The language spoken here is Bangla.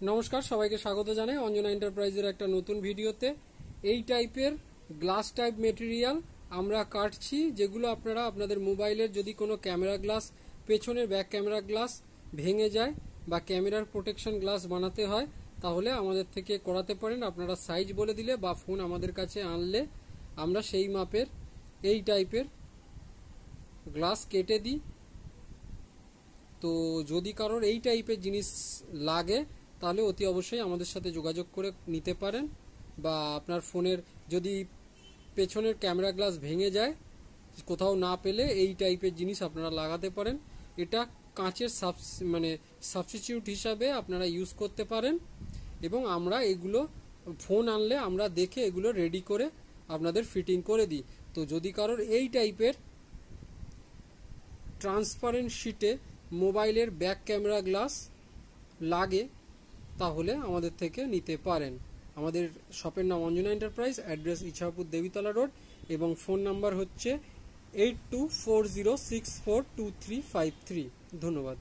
নমস্কার, সবাইকে স্বাগত জানাই অঞ্জনা এন্টারপ্রাইজের একটা নতুন ভিডিওতে। এই টাইপের গ্লাস টাইপ মেটেরিয়াল আমরা কাটছি, যেগুলো আপনারা আপনাদের মোবাইলের যদি কোনো ক্যামেরা গ্লাস, পেছনের ব্যাক ক্যামেরা গ্লাস ভেঙে যায় বা ক্যামেরার প্রোটেকশন গ্লাস বানাতে হয়, তাহলে আমাদের থেকে করাতে পারেন। আপনারা সাইজ বলে দিলে বা ফোন আমাদের কাছে আনলে আমরা সেই মাপের এই টাইপের গ্লাস কেটে দিই। তো যদি কারোর এই টাইপের জিনিস লাগে তাহলে অতি অবশ্যই আমাদের সাথে যোগাযোগ করে নিতে পারেন। বা আপনার ফোনের যদি পেছনের ক্যামেরা গ্লাস ভেঙে যায়, কোথাও না পেলে এই টাইপের জিনিস আপনারা লাগাতে পারেন। এটা কাঁচের সাবস্টিটিউট হিসাবে আপনারা ইউজ করতে পারেন। এবং আমরা এগুলো ফোন আনলে আমরা দেখে এগুলো রেডি করে আপনাদের ফিটিং করে দিই। তো যদি কারোর এই টাইপের ট্রান্সপারেন্ট শিটে মোবাইলের ব্যাক ক্যামেরা গ্লাস লাগে তাহলে আমাদের থেকে নিতে পারেন। আমাদের শপের নাম Anjana enterprise, address Ichapur Debitala road, এবং ফোন নাম্বার হচ্ছে 8240642353। ধন্যবাদ।